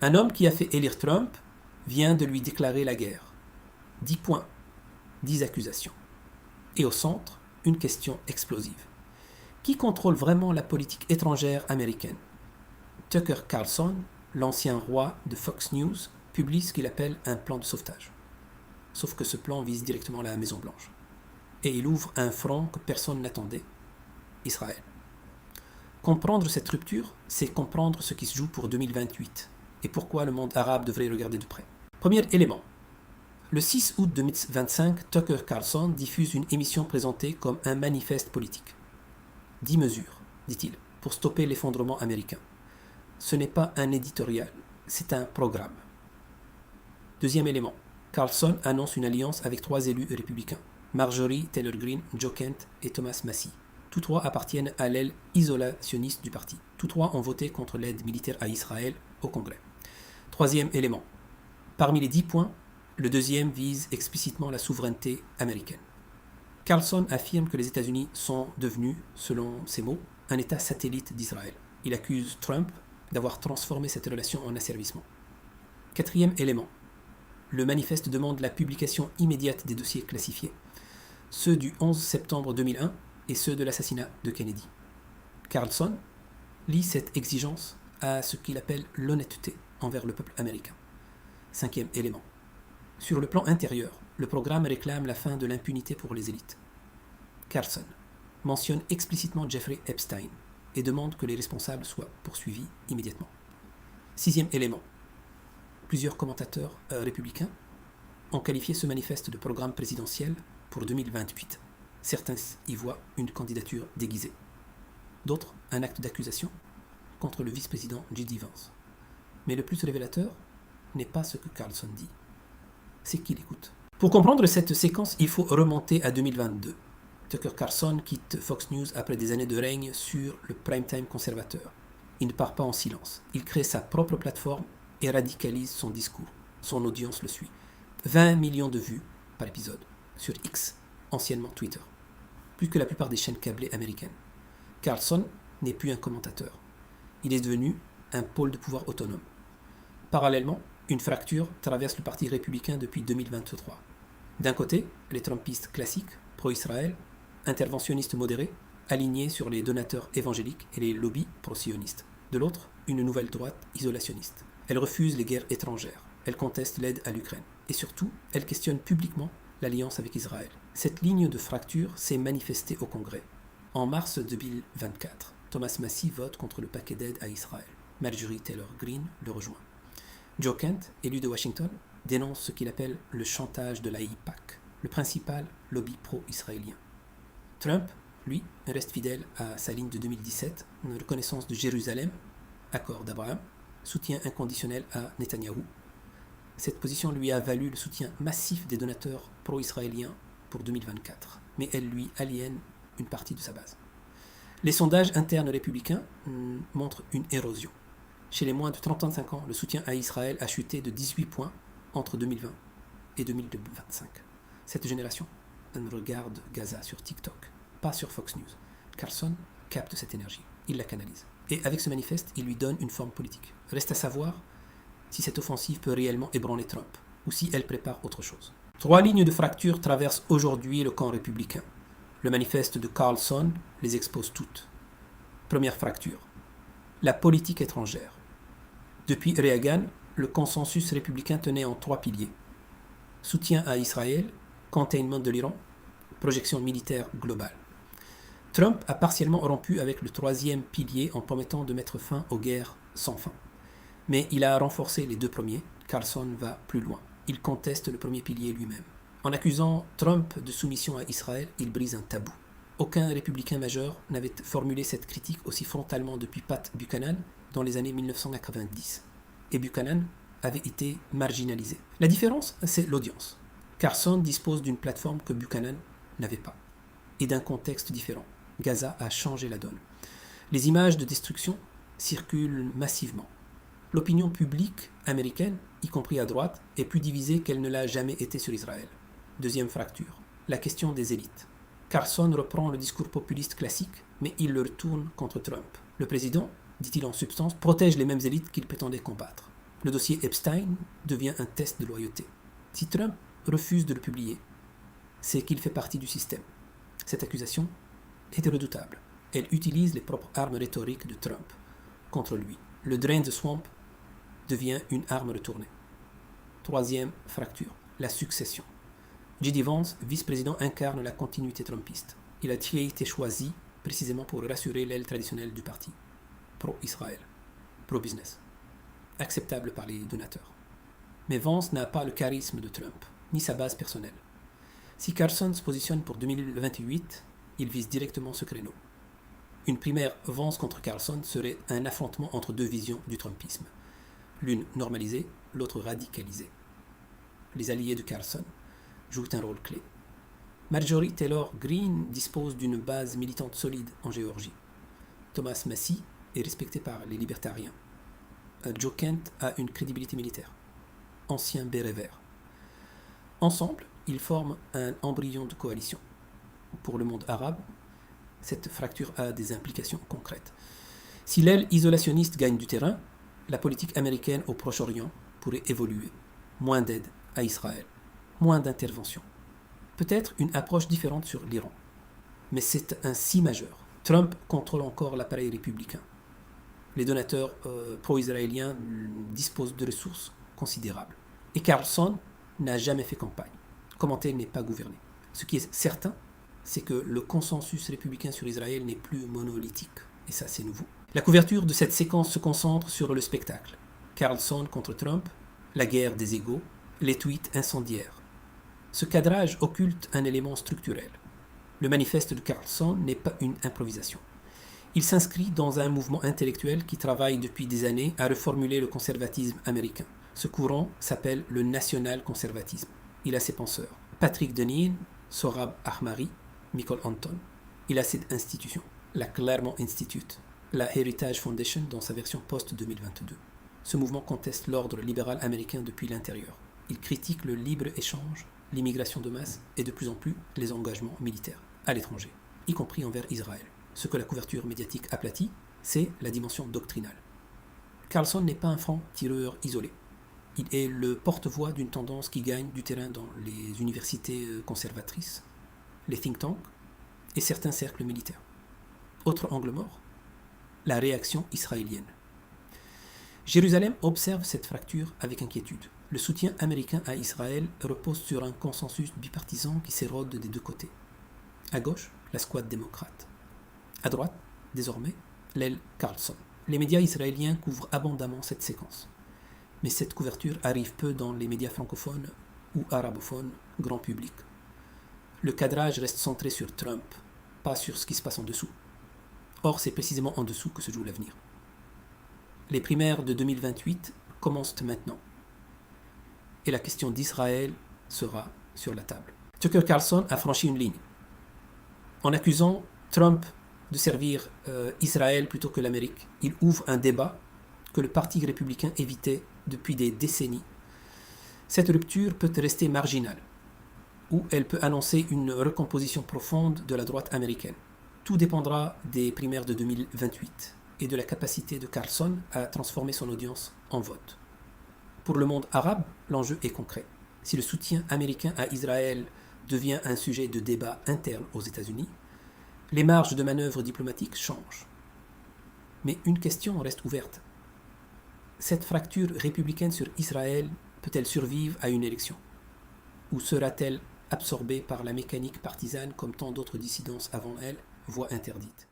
Un homme qui a fait élire Trump vient de lui déclarer la guerre. 10 points, 10 accusations. Et au centre, une question explosive. Qui contrôle vraiment la politique étrangère américaine? Tucker Carlson, l'ancien roi de Fox News, publie ce qu'il appelle un plan de sauvetage. Sauf que ce plan vise directement la Maison-Blanche. Et il ouvre un front que personne n'attendait, Israël. Comprendre cette rupture, c'est comprendre ce qui se joue pour 2028 et pourquoi le monde arabe devrait regarder de près. Premier élément. Le 6 août 2025, Tucker Carlson diffuse une émission présentée comme un manifeste politique. 10 mesures, dit-il, pour stopper l'effondrement américain. Ce n'est pas un éditorial, c'est un programme. Deuxième élément. Carlson annonce une alliance avec 3 élus républicains, Marjorie Taylor Greene, Joe Kent et Thomas Massie. Tous 3 appartiennent à l'aile isolationniste du parti. Tous 3 ont voté contre l'aide militaire à Israël au Congrès. Troisième élément. Parmi les 10 points, le deuxième vise explicitement la souveraineté américaine. Carlson affirme que les États-Unis sont devenus, selon ses mots, un État satellite d'Israël. Il accuse Trump d'avoir transformé cette relation en asservissement. Quatrième élément. Le manifeste demande la publication immédiate des dossiers classifiés, ceux du 11 septembre 2001 et ceux de l'assassinat de Kennedy. Carlson lie cette exigence à ce qu'il appelle l'honnêteté envers le peuple américain. Cinquième élément. Sur le plan intérieur, le programme réclame la fin de l'impunité pour les élites. Carlson mentionne explicitement Jeffrey Epstein et demande que les responsables soient poursuivis immédiatement. Sixième élément. Plusieurs commentateurs républicains ont qualifié ce manifeste de programme présidentiel pour 2028. Certains y voient une candidature déguisée. D'autres, un acte d'accusation contre le vice-président J.D. Vance. Mais le plus révélateur n'est pas ce que Carlson dit, c'est qu'il écoute. Pour comprendre cette séquence, il faut remonter à 2022. Tucker Carlson quitte Fox News après des années de règne sur le prime-time conservateur. Il ne part pas en silence. Il crée sa propre plateforme et radicalise son discours. Son audience le suit. 20 millions de vues par épisode sur X, anciennement Twitter. Plus que la plupart des chaînes câblées américaines. Carlson n'est plus un commentateur. Il est devenu un pôle de pouvoir autonome. Parallèlement, une fracture traverse le Parti républicain depuis 2023. D'un côté, les Trumpistes classiques, pro-Israël, interventionnistes modérés, alignés sur les donateurs évangéliques et les lobbies pro-sionistes. De l'autre, une nouvelle droite isolationniste. Elle refuse les guerres étrangères. Elle conteste l'aide à l'Ukraine. Et surtout, elle questionne publiquement l'alliance avec Israël. Cette ligne de fracture s'est manifestée au Congrès. En mars 2024, Thomas Massie vote contre le paquet d'aide à Israël. Marjorie Taylor Greene le rejoint. Joe Kent, élu de Washington, dénonce ce qu'il appelle le chantage de l'AIPAC, le principal lobby pro-israélien. Trump, lui, reste fidèle à sa ligne de 2017, une reconnaissance de Jérusalem, accord d'Abraham, soutien inconditionnel à Netanyahou. Cette position lui a valu le soutien massif des donateurs pro-israéliens pour 2024, mais elle lui aliène une partie de sa base. Les sondages internes républicains montrent une érosion. Chez les moins de 35 ans, le soutien à Israël a chuté de 18 points entre 2020 et 2025. Cette génération regarde Gaza sur TikTok, pas sur Fox News. Carlson capte cette énergie, il la canalise. Et avec ce manifeste, il lui donne une forme politique. Reste à savoir si cette offensive peut réellement ébranler Trump, ou si elle prépare autre chose. 3 lignes de fracture traversent aujourd'hui le camp républicain. Le manifeste de Carlson les expose toutes. Première fracture. La politique étrangère. Depuis Reagan, le consensus républicain tenait en 3 piliers. Soutien à Israël, containment de l'Iran, projection militaire globale. Trump a partiellement rompu avec le 3e pilier en promettant de mettre fin aux guerres sans fin. Mais il a renforcé les 2 premiers. Carlson va plus loin. Il conteste le premier pilier lui-même. En accusant Trump de soumission à Israël, il brise un tabou. Aucun républicain majeur n'avait formulé cette critique aussi frontalement depuis Pat Buchanan dans les années 1990. Et Buchanan avait été marginalisé. La différence, c'est l'audience. Carlson dispose d'une plateforme que Buchanan n'avait pas, et d'un contexte différent. Gaza a changé la donne. Les images de destruction circulent massivement. L'opinion publique américaine, y compris à droite, est plus divisée qu'elle ne l'a jamais été sur Israël. Deuxième fracture, la question des élites. Carlson reprend le discours populiste classique, mais il le retourne contre Trump. Le président, dit-il en substance, protège les mêmes élites qu'il prétendait combattre. Le dossier Epstein devient un test de loyauté. Si Trump refuse de le publier, c'est qu'il fait partie du système. Cette accusation est redoutable. Elle utilise les propres armes rhétoriques de Trump contre lui. Le drain the swamp devient une arme retournée. Troisième fracture, la succession. J.D. Vance, vice-président, incarne la continuité trumpiste. Il a été choisi précisément pour rassurer l'aile traditionnelle du parti, pro-Israël, pro-business, acceptable par les donateurs. Mais Vance n'a pas le charisme de Trump, ni sa base personnelle. Si Carlson se positionne pour 2028, il vise directement ce créneau. Une primaire Vance contre Carlson serait un affrontement entre deux visions du trumpisme, l'une normalisée, l'autre radicalisée. Les alliés de Carlson jouent un rôle clé. Marjorie Taylor Greene dispose d'une base militante solide en Géorgie. Thomas Massie est respecté par les libertariens. Joe Kent a une crédibilité militaire. Ancien béret vert. Ensemble, ils forment un embryon de coalition. Pour le monde arabe, cette fracture a des implications concrètes. Si l'aile isolationniste gagne du terrain, la politique américaine au Proche-Orient pourrait évoluer. Moins d'aide à Israël, moins d'intervention. Peut-être une approche différente sur l'Iran. Mais c'est un si majeur. Trump contrôle encore l'appareil républicain. Les donateurs pro-israéliens disposent de ressources considérables. Et Carlson n'a jamais fait campagne. Commenter n'est pas gouverner. Ce qui est certain, c'est que le consensus républicain sur Israël n'est plus monolithique. Et ça, c'est nouveau. La couverture de cette séquence se concentre sur le spectacle. Carlson contre Trump, la guerre des égaux, les tweets incendiaires. Ce cadrage occulte un élément structurel. Le manifeste de Carlson n'est pas une improvisation. Il s'inscrit dans un mouvement intellectuel qui travaille depuis des années à reformuler le conservatisme américain. Ce courant s'appelle le national-conservatisme. Il a ses penseurs. Patrick Deneen, Sohrab Ahmari, Michael Anton. Il a cette institution, la Claremont Institute, la Heritage Foundation dans sa version post-2022. Ce mouvement conteste l'ordre libéral américain depuis l'intérieur. Il critique le libre-échange, l'immigration de masse et de plus en plus les engagements militaires à l'étranger, y compris envers Israël. Ce que la couverture médiatique aplatit, c'est la dimension doctrinale. Carlson n'est pas un franc-tireur isolé. Il est le porte-voix d'une tendance qui gagne du terrain dans les universités conservatrices, les think tanks et certains cercles militaires. Autre angle mort, la réaction israélienne. Jérusalem observe cette fracture avec inquiétude. Le soutien américain à Israël repose sur un consensus bipartisan qui s'érode des deux côtés. À gauche, la squad démocrate. À droite, désormais, l'aile Carlson. Les médias israéliens couvrent abondamment cette séquence. Mais cette couverture arrive peu dans les médias francophones ou arabophones, grand public. Le cadrage reste centré sur Trump, pas sur ce qui se passe en dessous. Or, c'est précisément en dessous que se joue l'avenir. Les primaires de 2028 commencent maintenant. Et la question d'Israël sera sur la table. Tucker Carlson a franchi une ligne. En accusant Trump de servir Israël plutôt que l'Amérique, il ouvre un débat que le Parti républicain évitait depuis des décennies. Cette rupture peut rester marginale, ou elle peut annoncer une recomposition profonde de la droite américaine. Tout dépendra des primaires de 2028 et de la capacité de Carlson à transformer son audience en vote. Pour le monde arabe, l'enjeu est concret. Si le soutien américain à Israël devient un sujet de débat interne aux États-Unis, les marges de manœuvre diplomatique changent. Mais une question reste ouverte. Cette fracture républicaine sur Israël peut-elle survivre à une élection? Ou sera-t-elle absorbée par la mécanique partisane comme tant d'autres dissidences avant elle, voie interdite?